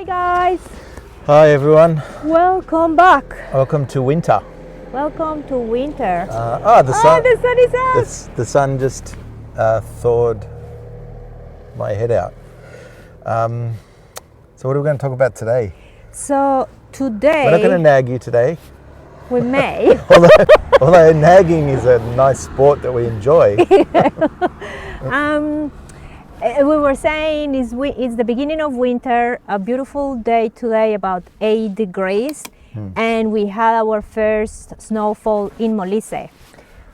Hi guys! Hi everyone. Welcome back. Welcome to winter. Welcome to winter. The sun. The sun is out. The sun just thawed my head out. So what are we going to talk about today? So today... We're not going to nag you today. We may. although nagging is a nice sport that we enjoy. We were saying it's the beginning of winter, a beautiful day today, about 8 degrees, and we had our first snowfall in Molise.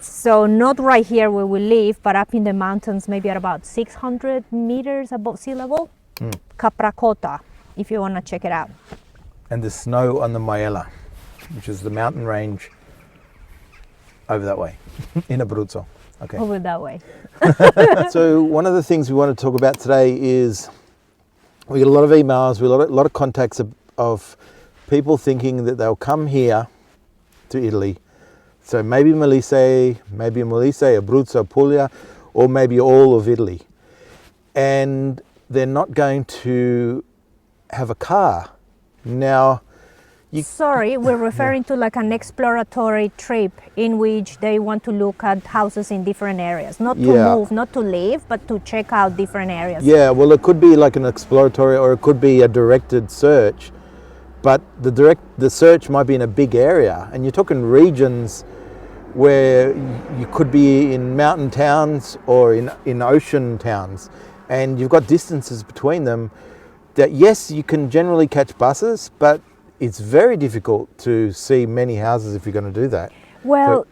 So not right here where we live, but up in the mountains, maybe at about 600 meters above sea level. Capracota, if you want to check it out. And the snow on the Maella, which is the mountain range over that way, in Abruzzo. Okay. Over that way. So one of the things we want to talk about today is we get a lot of emails, we get a lot of contacts of people thinking that they'll come here to Italy. So maybe Molise, Abruzzo, Puglia, or maybe all of Italy. And they're not going to have a car. Now, Sorry, we're referring to like an exploratory trip in which they want to look at houses in different areas. Not to move, not to live, but to check out different areas. Yeah, well, it could be like an exploratory or it could be a directed search. But the search might be in a big area. And you're talking regions where you could be in mountain towns or in ocean towns. And you've got distances between them that, yes, you can generally catch buses, but it's very difficult to see many houses if you're going to do that. Well,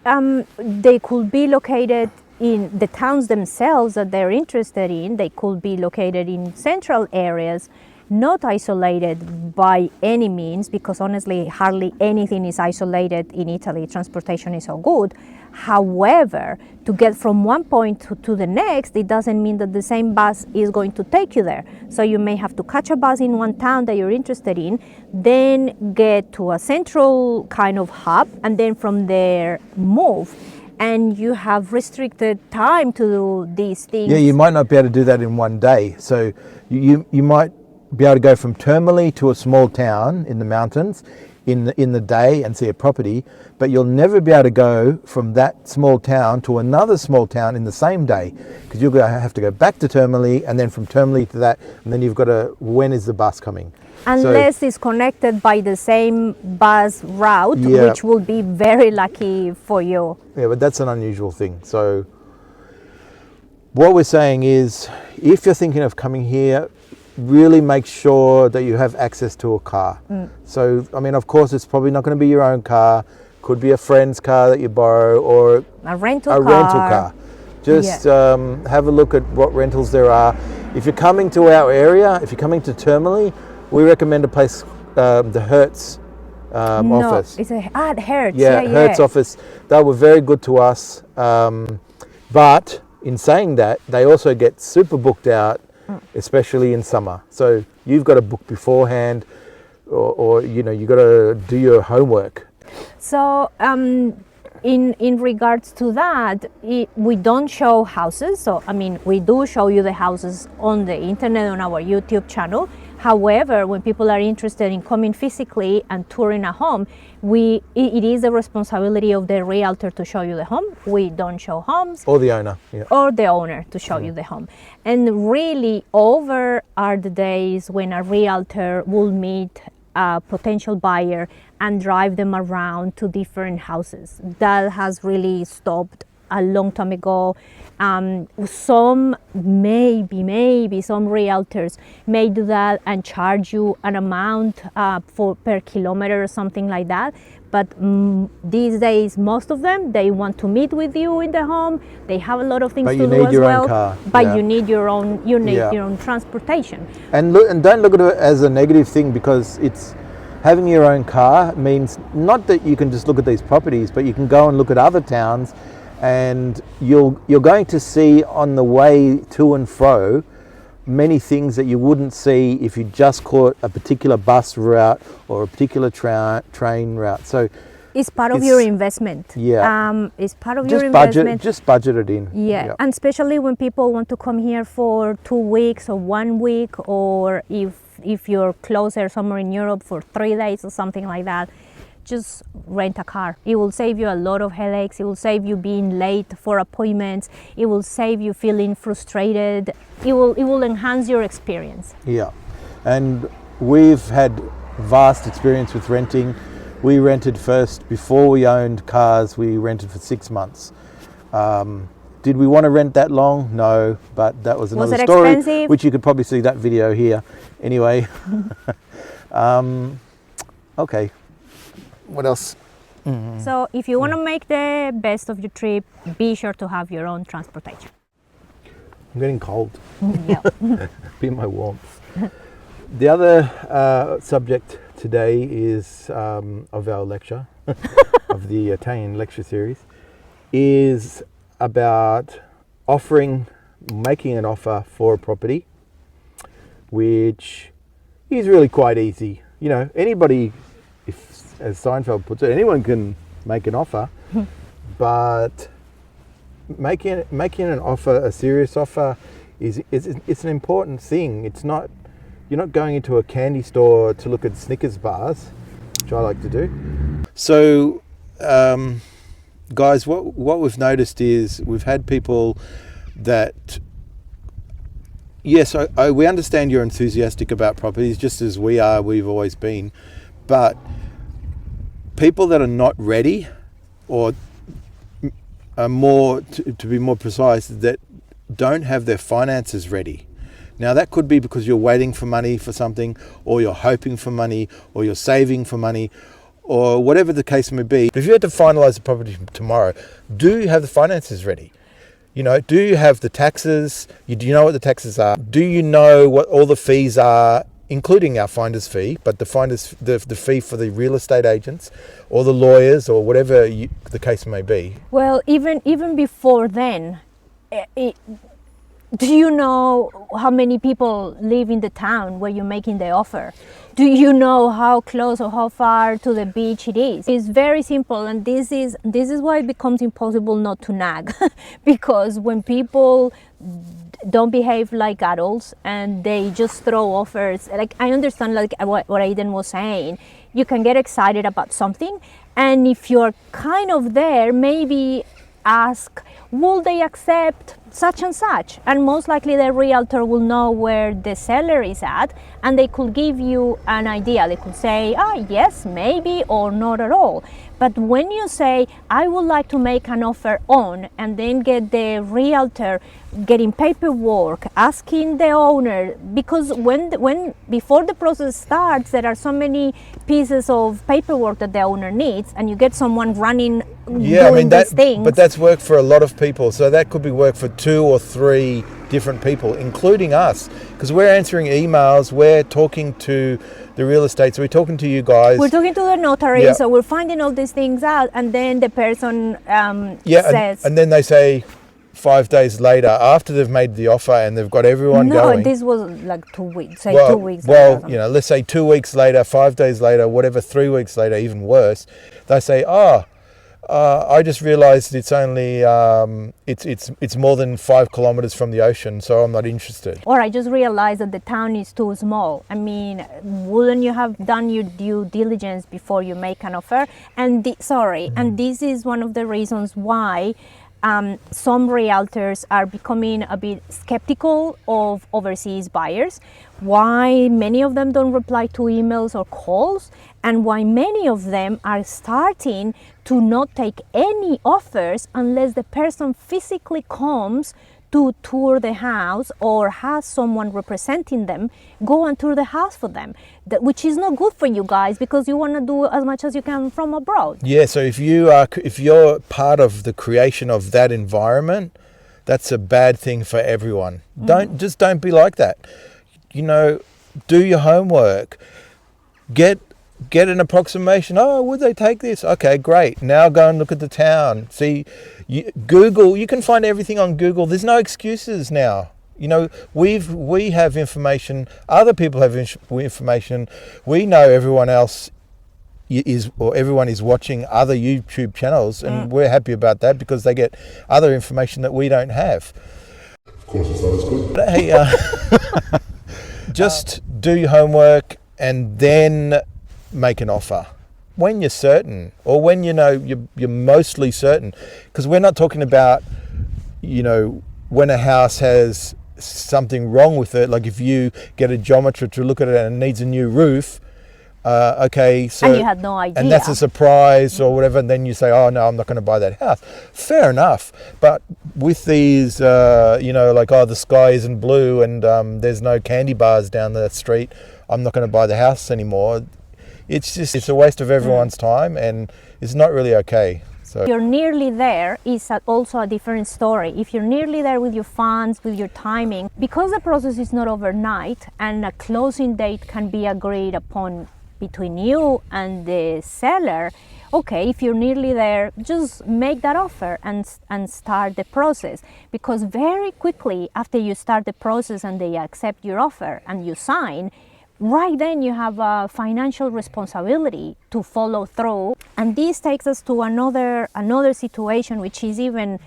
they could be located in the towns themselves that they're interested in. They could be located in central areas, not isolated by any means, because honestly, hardly anything is isolated in Italy. Transportation is so good. However, to get from one point to the next, it doesn't mean that the same bus is going to take you there. So you may have to catch a bus in one town that you're interested in, then get to a central kind of hub, and then from there move. And you have restricted time to do these things. Yeah, you might not be able to do that in one day. So you might be able to go from Termoli to a small town in the mountains in the day and see a property, but you'll never be able to go from that small town to another small town in the same day, because you're going to have to go back to Termoli and then from Termoli to that, and then you've got to, when is the bus coming? Unless it's connected by the same bus route, which will be very lucky for you. Yeah, but that's an unusual thing. So what we're saying is, if you're thinking of coming here, really make sure that you have access to a car. So, I mean, of course, it's probably not going to be your own car. Could be a friend's car that you borrow or a rental car. Just have a look at what rentals there are. If you're coming to our area, if you're coming to Termoli, we recommend a place, the Hertz office. It's Hertz. Hertz office. They were very good to us. But in saying that, they also get super booked out, especially in summer. So you've got to book beforehand, or you know, you've got to do your homework. So in regards to that, we don't show houses. So I mean, we do show you the houses on the internet, on our YouTube channel. However, when people are interested in coming physically and touring a home, it is the responsibility of the realtor to show you the home. We don't show homes. Or the owner. Yeah. Or the owner to show you the home. And really, over are the days when a realtor will meet a potential buyer and drive them around to different houses. That has really stopped a long time ago. Some maybe some realtors may do that and charge you an amount per kilometer or something like that. But these days, most of them, they want to meet with you in the home. They have a lot of things to do as well. But you need your own car. But you need your own. You need your own transportation. And don't look at it as a negative thing, because it's having your own car means not that you can just look at these properties, but you can go and look at other towns. And you're going to see on the way to and fro many things that you wouldn't see if you just caught a particular bus route or a particular train route. So it's part of your investment. Yeah. It's part of your investment. Just budget it in. Yeah. And especially when people want to come here for 2 weeks or 1 week, or if if you're closer somewhere in Europe for 3 days or something like that, just rent a car. It will save you a lot of headaches. It will save you being late for appointments. It will save you feeling frustrated. It will enhance your experience. Yeah, and we've had vast experience with renting. We rented first before we owned cars. We rented for 6 months. Did we want to rent that long? No, but that was another story, expensive? which you could probably see that video here. Anyway, okay. What else? So if you want to make the best of your trip, be sure to have your own transportation. I'm getting cold. Yeah. Be my warmth. The other subject today is of our lecture, of the Italian lecture series, is about making an offer for a property, which is really quite easy. You know, anybody, as Seinfeld puts it, anyone can make an offer, but making an offer, a serious offer, it's an important thing. It's not, you're not going into a candy store to look at Snickers bars, which I like to do. So, guys, what we've noticed is we've had people that, yes, we understand you're enthusiastic about properties, just as we are, we've always been, but people that are not ready, or are more, to be more precise, that don't have their finances ready. Now that could be because you're waiting for money for something, or you're hoping for money, or you're saving for money, or whatever the case may be. If you had to finalise the property tomorrow, do you have the finances ready? You know, do you have the taxes? Do you know what the taxes are? Do you know what all the fees are, including our finder's fee, but the fee for the real estate agents or the lawyers or whatever the case may be? Well, even before then, do you know how many people live in the town where you're making the offer? Do you know how close or how far to the beach it is? It's very simple, and this is why it becomes impossible not to nag. Because when people don't behave like adults and they just throw offers, like, I understand, like what Aden was saying, you can get excited about something, and if you're kind of there, maybe ask, will they accept such and such? And most likely the realtor will know where the seller is at, and they could give you an idea. They could say, yes, maybe, or not at all. But when you say, I would like to make an offer on, and then get the realtor getting paperwork, asking the owner, because when before the process starts, there are so many pieces of paperwork that the owner needs, and you get someone running, doing these things. But that's work for a lot of people. So that could be work for 2 or 3 different people, including us, because we're answering emails, we're talking to the real estate, so we're talking to you guys. We're talking to the notary, so we're finding all these things out, and then the person says... And then they say 5 days later, after they've made the offer and they've got everyone going... No, this was like 2 weeks, 2 weeks later. Well, you know, let's say 2 weeks later, 5 days later, whatever, 3 weeks later, even worse, they say, I just realised it's only it's more than 5 kilometres from the ocean, so I'm not interested. Or I just realised that the town is too small. I mean, wouldn't you have done your due diligence before you make an offer? And and this is one of the reasons why some realtors are becoming a bit skeptical of overseas buyers, why many of them don't reply to emails or calls, and why many of them are starting to not take any offers unless the person physically comes to tour the house or has someone representing them go and tour the house for them, which is not good for you guys, because you want to do as much as you can from abroad. Yeah, so if you're part of the creation of that environment, that's a bad thing for everyone. Don't be like that. You know, do your homework. Get an approximation. Would they take this? Okay, great. Now go and look at the town. See, Google, you can find everything on Google. There's no excuses now. You know, we have information, other people have information. We know everyone else everyone is watching other YouTube channels, and we're happy about that because they get other information that we don't have. Of course, it's not as good. But, hey, just do your homework and then make an offer when you're certain, or when you know you're mostly certain, because we're not talking about, you know, when a house has something wrong with it, like if you get a geometer to look at it and it needs a new roof, okay, so and you had no idea, and that's a surprise or whatever, and then you say, oh no, I'm not going to buy that house. Fair enough. But with these, you know, like, oh, the sky isn't blue and there's no candy bars down the street, I'm not going to buy the house anymore. It's a waste of everyone's time, and it's not really okay. So if you're nearly there is also a different story. If you're nearly there with your funds, with your timing, because the process is not overnight and a closing date can be agreed upon between you and the seller, okay, if you're nearly there, just make that offer and start the process. Because very quickly after you start the process and they accept your offer and you sign, right then you have a financial responsibility to follow through. And this takes us to another situation, which is even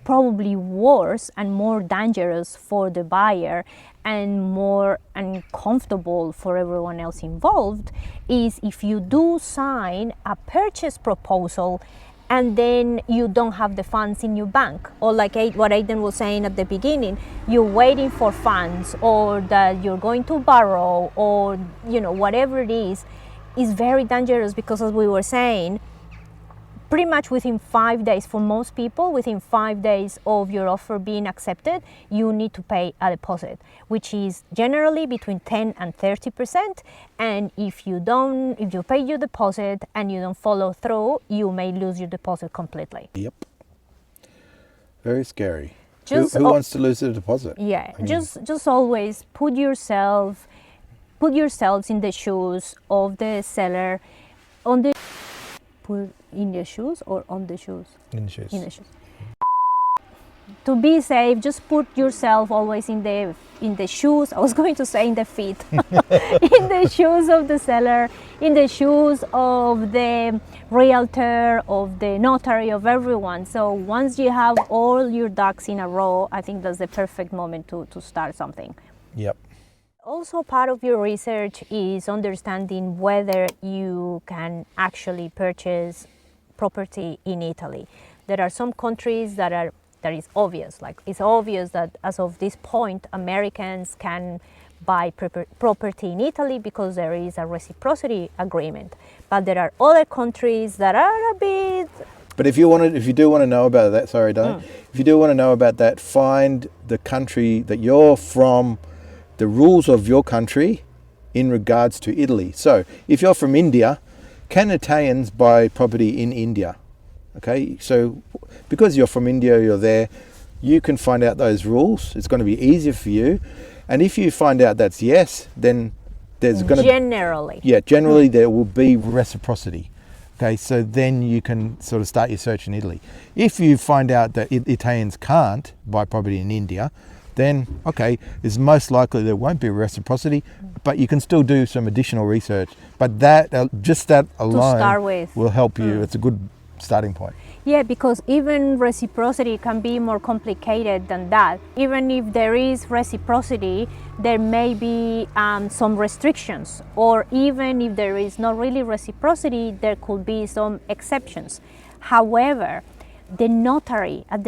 probably worse and more dangerous for the buyer and more uncomfortable for everyone else involved, is if you do sign a purchase proposal and then you don't have the funds in your bank, or like what Aden was saying at the beginning, you're waiting for funds, or that you're going to borrow, or you know, whatever it is very dangerous, because as we were saying, pretty much within 5 days, for most people, within 5 days of your offer being accepted, you need to pay a deposit, which is generally between 10 and 30%. And if you pay your deposit and you don't follow through, you may lose your deposit completely. Yep. Very scary. Just who wants to lose their deposit? Yeah, just always put yourselves in the shoes of the seller, put in the shoes or on the shoes? In the shoes. In the shoes. To be safe, just put yourself always in the shoes. I was going to say in the feet. In the shoes of the seller, in the shoes of the realtor, of the notary, of everyone. So once you have all your ducks in a row, I think that's the perfect moment to start something. Yep. Also, part of your research is understanding whether you can actually purchase property in Italy. There are some countries that is obvious, like it's obvious that as of this point, Americans can buy property in Italy because there is a reciprocity agreement. But there are other countries that are a bit. But if you do want to know about that, sorry, Diane, if you do want to know about that, find the country that you're from, the rules of your country in regards to Italy. So if you're from India, can Italians buy property in India? Okay, so because you're from India, you're there, you can find out those rules. It's going to be easier for you. And if you find out that's yes, then there's going to generally there will be reciprocity. Okay, so then you can sort of start your search in Italy. If you find out that Italians can't buy property in India, then okay, it's most likely there won't be reciprocity, but you can still do some additional research. But that just that alone will help you. It's a good starting point. Yeah, because even reciprocity can be more complicated than that. Even if there is reciprocity, there may be some restrictions, or even if there is not really reciprocity, there could be some exceptions. However, at the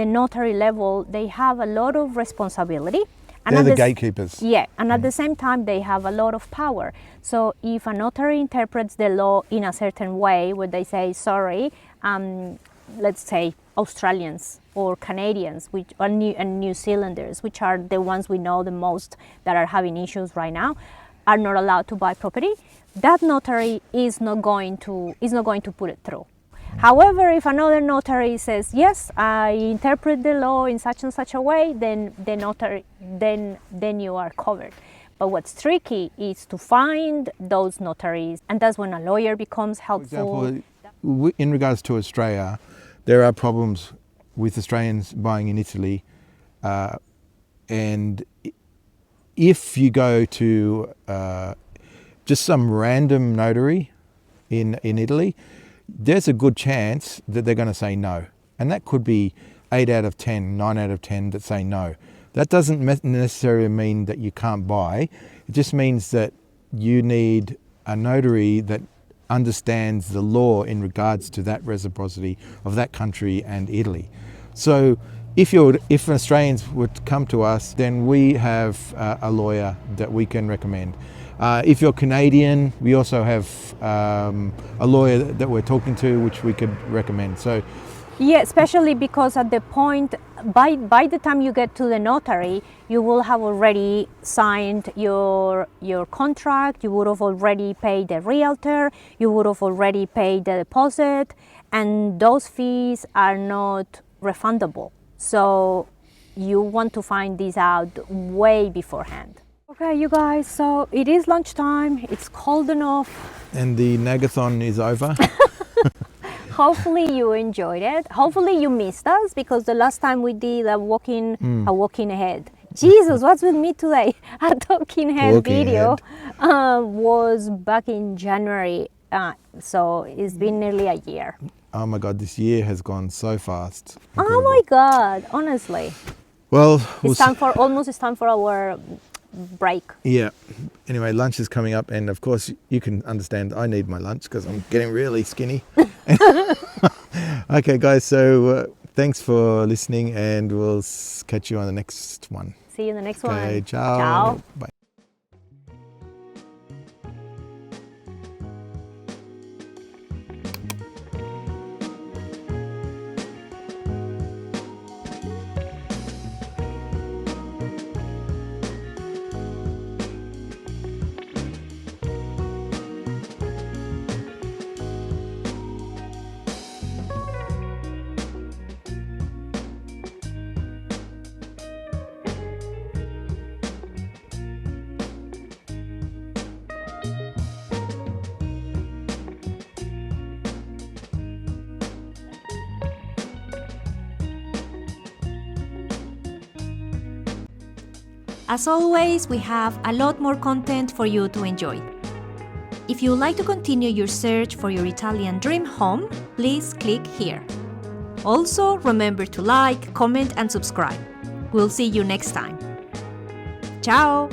notary level, they have a lot of responsibility. And they're the gatekeepers. Yeah, and at the same time, they have a lot of power. So if a notary interprets the law in a certain way, where they say, sorry, let's say Australians or Canadians, and New Zealanders, which are the ones we know the most that are having issues right now, are not allowed to buy property, that notary is not going to put it through. However, if another notary says, yes, I interpret the law in such and such a way, then the notary, then you are covered. But what's tricky is to find those notaries, and that's when a lawyer becomes helpful. For example, in regards to Australia, there are problems with Australians buying in Italy, and if you go to just some random notary in Italy, there's a good chance that they're going to say no. And that could be 8 out of 10, 9 out of 10 that say no. That doesn't necessarily mean that you can't buy. It just means that you need a notary that understands the law in regards to that reciprocity of that country and Italy. So if Australians would come to us, then we have a lawyer that we can recommend. If you're Canadian, we also have a lawyer that we're talking to, which we could recommend. So, yeah, especially because at the point, by the time you get to the notary, you will have already signed your contract, you would have already paid the realtor, you would have already paid the deposit, and those fees are not refundable. So you want to find this out way beforehand. Okay, you guys, so it is lunchtime, it's cold enough. And the Nagathon is over. Hopefully you enjoyed it. Hopefully you missed us, because the last time we did a walking ahead. Jesus, what's with me today? A talking head video was back in January. So it's been nearly a year. Oh my God, this year has gone so fast. Incredible. Oh my God, honestly. Well, it's time for our break. Yeah. Anyway, lunch is coming up, and of course you can understand I need my lunch because I'm getting really skinny. Okay, guys, so thanks for listening, and we'll catch you on the next one. See you in the next one. Okay, ciao. Ciao. Bye. As always, we have a lot more content for you to enjoy. If you would like to continue your search for your Italian dream home, please click here. Also, remember to like, comment and subscribe. We'll see you next time. Ciao!